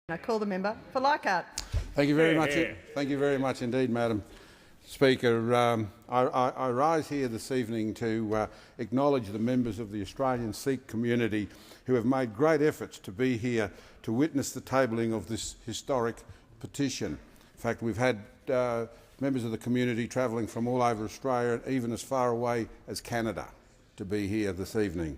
I call the member for Leichhardt. Thank you very much. Thank you very much indeed, Madam Speaker. I rise here this evening to acknowledge the members of the Australian Sikh community who have made great efforts to be here to witness the tabling of this historic petition. In fact, we've had members of the community travelling from all over Australia, even as far away as Canada, to be here this evening.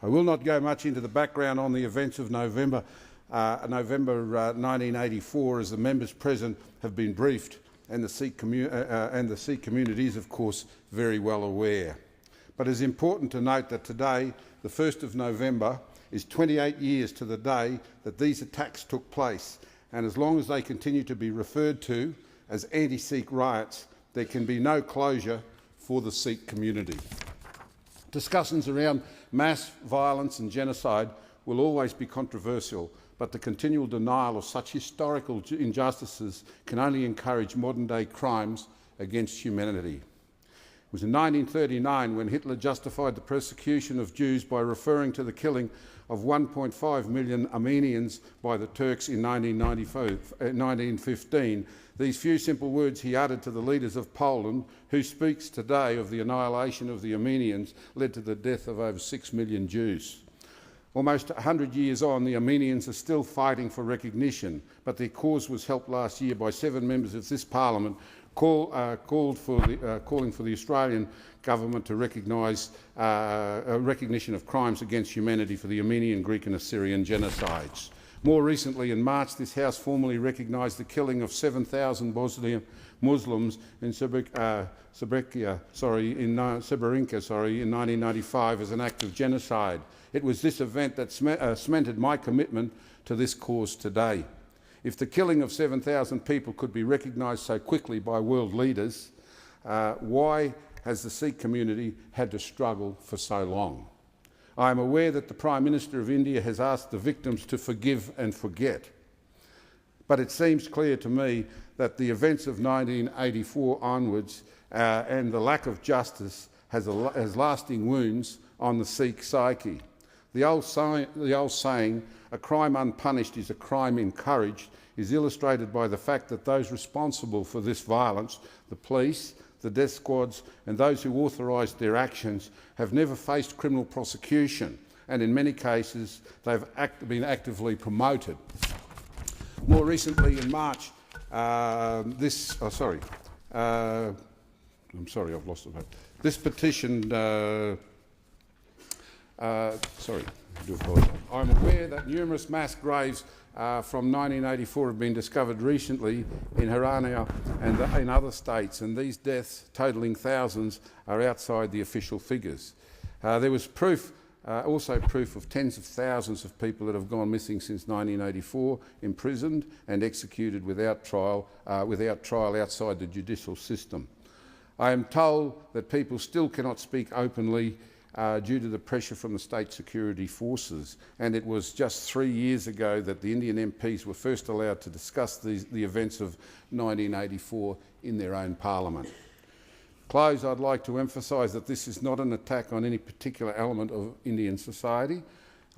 I will not go much into the background on the events of November 1984, as the members present have been briefed, and the Sikh community is, of course, very well aware. But it's important to note that today, the 1st of November, is 28 years to the day that these attacks took place, and as long as they continue to be referred to as anti-Sikh riots, there can be no closure for the Sikh community. Discussions around mass violence and genocide will always be controversial, but the continual denial of such historical injustices can only encourage modern-day crimes against humanity. It was in 1939 when Hitler justified the persecution of Jews by referring to the killing of 1.5 million Armenians by the Turks in 1915. These few simple words he uttered to the leaders of Poland, who speaks today of the annihilation of the Armenians, led to the death of over 6 million Jews. Almost 100 years on, the Armenians are still fighting for recognition, but their cause was helped last year by 7 members of this parliament calling for the Australian government to recognise a recognition of crimes against humanity for the Armenian, Greek and Assyrian genocides. More recently, in March, this House formally recognised the killing of 7,000 Muslims in Srebrenica in 1995 as an act of genocide. It was this event that cemented my commitment to this cause today. If the killing of 7,000 people could be recognised so quickly by world leaders, why has the Sikh community had to struggle for so long? I am aware that the Prime Minister of India has asked the victims to forgive and forget, but it seems clear to me that the events of 1984 onwards and the lack of justice has lasting wounds on the Sikh psyche. The old saying, "A crime unpunished is a crime encouraged," is illustrated by the fact that those responsible for this violence, the police, the death squads and those who authorised their actions, have never faced criminal prosecution, and in many cases they've been actively promoted. More recently, in March, this petition. I'm aware that numerous mass graves from 1984 have been discovered recently in Haryana and in other states, and these deaths, totalling thousands, are outside the official figures. There was also proof of tens of thousands of people that have gone missing since 1984, imprisoned and executed without trial outside the judicial system. I am told that people still cannot speak openly due to the pressure from the state security forces, and it was just 3 years ago that the Indian MPs were first allowed to discuss the events of 1984 in their own parliament. Close, I'd like to emphasise that this is not an attack on any particular element of Indian society.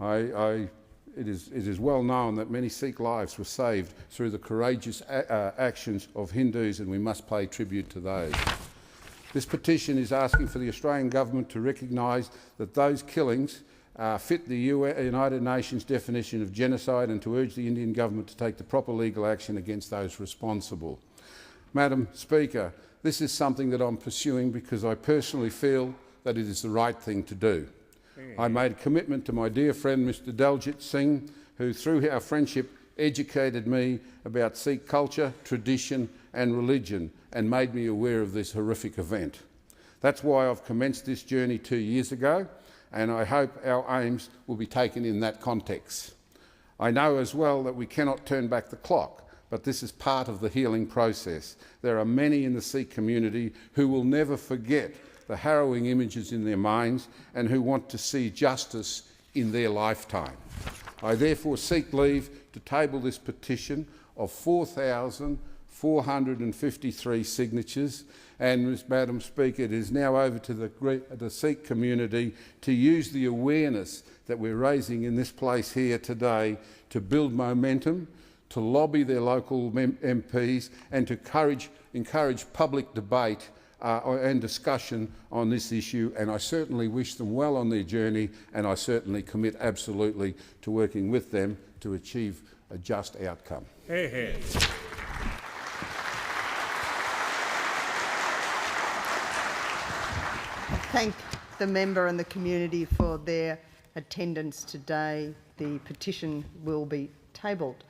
It is well known that many Sikh lives were saved through the courageous actions of Hindus, and we must pay tribute to those. This petition is asking for the Australian government to recognise that those killings fit the United Nations definition of genocide, and to urge the Indian government to take the proper legal action against those responsible. Madam Speaker, this is something that I'm pursuing because I personally feel that it is the right thing to do. I made a commitment to my dear friend Mr Daljit Singh, who through our friendship educated me about Sikh culture, tradition and religion, and made me aware of this horrific event. That's why I've commenced this journey 2 years ago, and I hope our aims will be taken in that context. I know as well that we cannot turn back the clock, but this is part of the healing process. There are many in the Sikh community who will never forget the harrowing images in their minds and who want to see justice in their lifetime. I therefore seek leave to table this petition of 4,453 signatures, and, Madam Speaker, it is now over to the Sikh community to use the awareness that we're raising in this place here today to build momentum, to lobby their local MPs and to encourage public debate and discussion on this issue, and I certainly wish them well on their journey, and I certainly commit absolutely to working with them to achieve a just outcome. Thank the member and the community for their attendance today. The petition will be tabled.